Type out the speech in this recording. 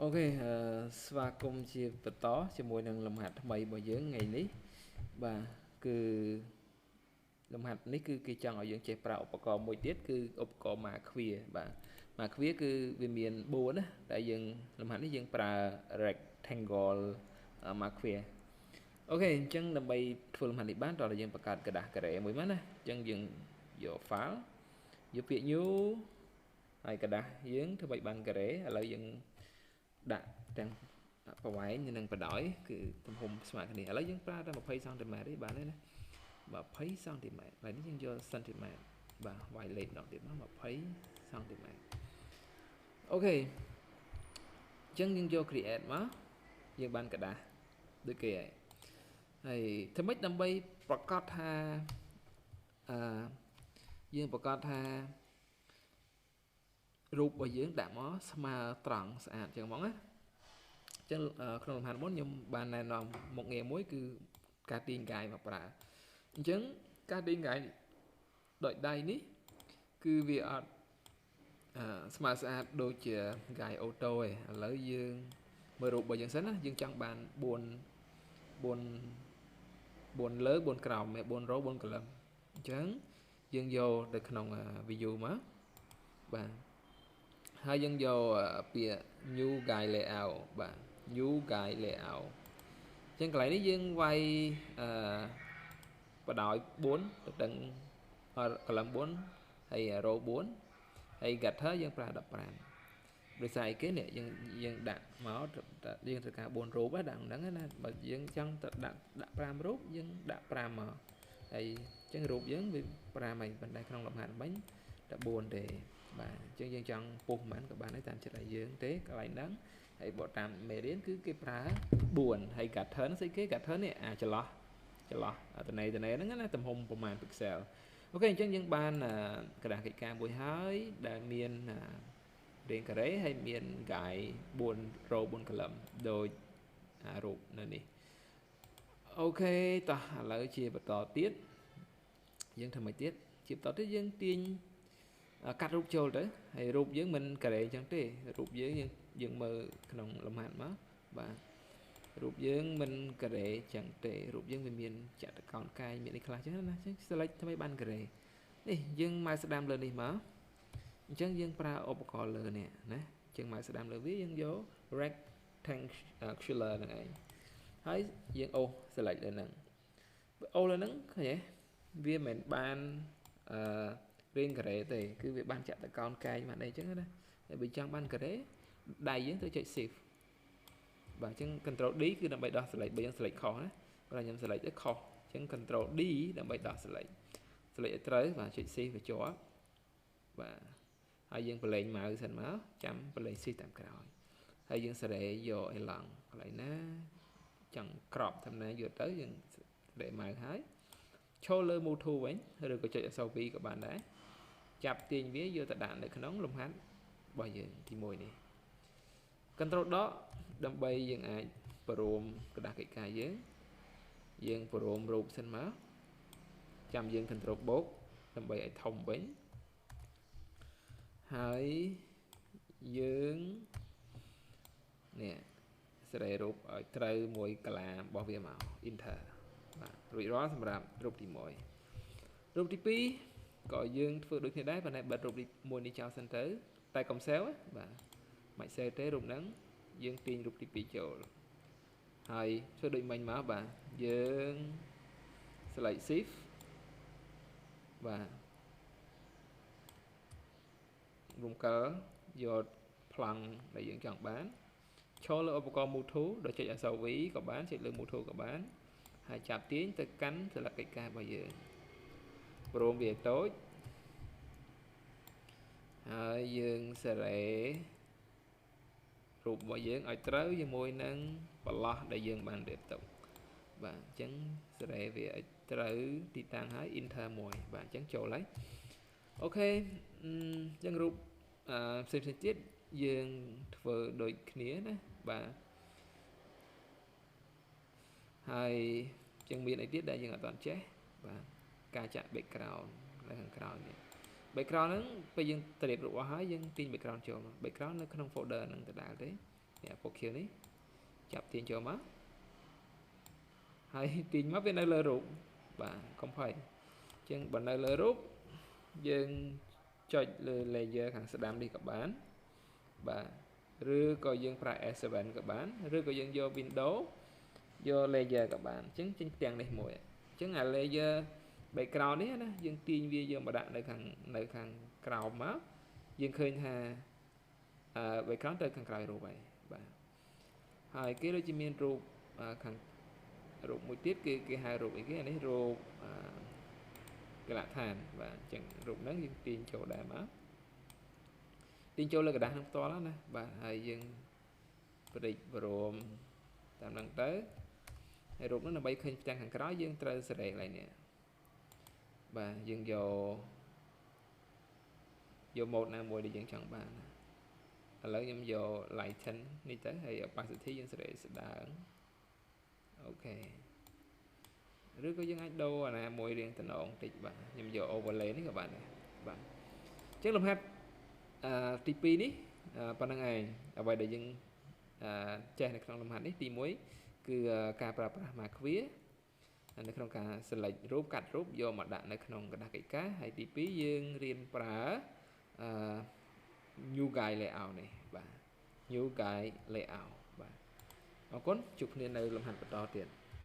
Ok,ស្វាគមន៍ជាបន្តជាមួយនឹងលំហាត់ថ្មីរបស់យើងថ្ងៃនេះបាទគឺលំហាត់នេះគឺគេចង់ឲ្យយើងចេះប្រើឧបករណ៍មួយទៀតគឺឧបករណ៍ម៉ាឃ្វាបាទម៉ាឃ្វាគឺវាមាន4ណាតែយើងលំហាត់នេះយើងប្រើ rectangle ម៉ាឃ្វាអូខេអញ្ចឹងដើម្បីធ្វើលំហាត់នេះបានតោះយើងបង្កើតกระดาษការ៉េមួយមកណាអញ្ចឹងយើងយក file យកពាក្យ new ហើយកระดาษយើងធ្វើឲ្យបានការ៉េឥឡូវយើងដាក់ទាំងប្រវែងនិងបណ្ដោយគឺទំហំស្មើគ្នាឥឡូវយើងប្រើតែ20 cm ទេបានទេណា20 cm ហើយនេះយើងយក cm បាទវាយលេខម្ដងទៀតមក20 cm អូខេអញ្ចឹងយើងយក create មកយើងបានកระดาษដូចគេហើយធ្វើម៉េចដើម្បីប្រកាសថាយើងប្រកាសថារូបរបស់យើងដាក់មកស្មើត្រង់ស្អាតចឹងហ្មងណាអញ្ចឹងក្នុងលំហាត់មុនខ្ញុំបានណែនាំមុខងារមួយគឺការទាញកាយមកប្រើអញ្ចឹងការទាញកាយដោយដៃនេះគឺវាអត់ស្មើស្អាតដូចជាកាយអូតូទេឥឡូវយើងមើលរូបរបស់យើងសិនណាយើងចង់បាន4លើ4ក្រោម4រ៉ូ4កលឹមអញ្ចឹងយើងយកទៅក្នុង view មកបាទហើយយើងយកពាក្យ new guide layout បាទ new guide layout អញ្ចឹងកន្លែងនេះយើងវាយបដោយ4ទៅដល់កលឹម4ហើយ row 4ហើយ gutter យើងប្រើ15ដោយសារអីគេនេះយើងដាក់មកយើងត្រូវការ4រូបហ្នឹងហ្នឹងណាបើយើងចង់ទៅដាក់5រូបយើងដាក់5មកហើយអញ្ចឹងរូបយើងវា5ហើយប៉ុន្តែក្នុងលំហាត់មិញតែ4ទេបាទអញ្ចឹងយើងចង់ពុះប៉ុន្មានក៏បានដែរតាមចិត្តឲ្យយើងទេកន្លែងហ្នឹងហើយបើតាមមេរៀនគឺគេប្រើ4ហើយ gutter ស្អីគេ gutter នេះអាចន្លោះតនេហ្នឹងណាទំហំប្រមាណ pixel អូខេអញ្ចឹងយើងបានកระดาษកិច្ចការមួយហើយដែលមានរាងការ៉េហើយមាន guide 4 row 4 column ដូចរូបនៅនេះអូខេតោះឥឡូវជាបន្តទៀតយើងធ្វើម៉េចទៀតជាបន្តទៀតយើងទាញកាត់រូបចូលទៅហើយរូបយើងមិនការ៉េអញ្ចឹងទេរូបយើងមើលក្នុងលំហាត់មកបាទរូបយើងមិនការ៉េអញ្ចឹងទេរូបយើងវាមានចតុកោណកាយមានអីខ្លះអញ្ចឹងណាអញ្ចឹង select ធ្វើឲ្យបានការ៉េនេះយើងមកស្ដាំលើនេះមកអញ្ចឹងយើងប្រើឧបករណ៍លើនេះណាអញ្ចឹងមកស្ដាំលើវាយើងយក rectangular ហ្នឹងឯងហើយយើងអូស select លើហ្នឹងអូសលើហ្នឹងឃើញទេវាមិនបានរាងការ៉េទេគឺវាបានចតុកោណកែងមកđâyអញ្ចឹងណាហើយបើចង់បានការ៉េដៃយើងទៅចុច shift បាទអញ្ចឹង control D គឺដើម្បីដោះ select បើយើង select ខុសណាបើខ្ញុំ select ទៅខុសអញ្ចឹង control D ដើម្បីដោះ select ឲ្យត្រូវបាទចុច shift វាជាប់បាទហើយយើងប្រឡែង mouse សិនមកចាំប្រឡែង shift តាមក្រោយហើយយើងសេរីយកឲ្យឡងកន្លែងណាចង់ crop តាមណាយកទៅយើងសេរី mouse ហើយឈរលើ move tool វិញឬក៏ចុចអក្សរ V ក៏បានដែរចាប់ទាញវាយកទៅដាក់នៅក្នុងលំហាត់របស់យើងទី1នេះ control ដកដើម្បីយើងអាចបរួមกระดาษកិច្ចការយើងបរួមរូបសិនមកចាំយើង control បូកដើម្បីឲ្យធំវិញហើយយើងនេះសេរីរូបឲ្យត្រូវមួយកន្លារបស់វាមក enter បាទរួចរាល់សម្រាប់រូបទី1រូបទី2ក៏យើងធ្វើដូចគ្នាដែរប៉ុន្តែបិទរូបទី1នេះចោលសិនទៅតែកុំ save បាទមិន save ទេរូបហ្នឹងយើងទាញរូបទី2ចូលហើយធ្វើដូចមិញមកបាទយើង select shift បាទរំកិលយកប្លង់ដែលយើងចង់បានឈរលើឧបករណ៍ move tool ដោយចុចអក្សរ V ក៏បានចុចលើ move tool ក៏បានហើយចាប់ទាញទៅកាន់សន្លឹកកិច្ចការរបស់យើងព្រមវាតូចហើយយើងសេរីរូបរបស់យើងឲ្យត្រូវជាមួយនឹងបន្លោះដែលយើងបានរៀបទុកបាទអញ្ចឹងសេរីវាឲ្យត្រូវទីតាំងហើយ enter មួយបាទអញ្ចឹងចូលហើយអូខេអញ្ចឹងរូបផ្សេងៗទៀតយើងធ្វើដូចគ្នាណាបាទហើយអញ្ចឹងមានអីទៀតដែលយើងអត់ទាន់ចេះបាទការចាក់ background នៅខាងក្រោយនេះ background ហ្នឹងពេលយើងត្រៀបរូបអស់ហើយយើងទាញ background ចូល background នៅក្នុង folder ហ្នឹងដដែលទេ nè bộ kia này chập tiền cho má hay tiền má bên đây là rụt bạn không phải chân bên đây là rút dương cho laser hàng sẽ đam đi các bạn và rư coi dương phải S7 các bạn rư coi dương vô Windows vô laser các bạn chứng trên tiền này mỗi chứng là laser background đấy đó dương tin video mà đạn nơi hàng crowd má dương khơi hà background tới hàng crowd rồi vậy và hai cái đó chỉ miền rụt hàng rụt một tiết cái hai rụt cái này rụt cái lạ than và chẳng rụt nắng dương tin chỗ đà má tin chỗ là cái đá không to lắm nè và hai dương bịch rồi tạm năng tới hay rụt nó là bay khơi trang hàng cái đó dương trời sẽ để lại nè và dương vô một nào mùi để dương chẳng bàn lấy em vô lại chân đi tới hay opacity dương sẽ để sẽ đá ok rất có những anh đâu là mùi riêng tình ổn tịch bạn nhưng vô overlay đấy các bạn này bạn chắc làm hết TP đi phần năng này vậy để dừng che này không làm hạt đấy tìm muối cứ cà pra mà khíaในក្នុងការ select រូបកាត់រូបយកមកដាក់នៅក្នុងกระดาษកិច្ចការហើយទី2យើងរៀនប្រើ new guide layout នេះបាទ new guide layout បាទអរគុណជួបគ្នានៅលំហាត់បន្តទៀត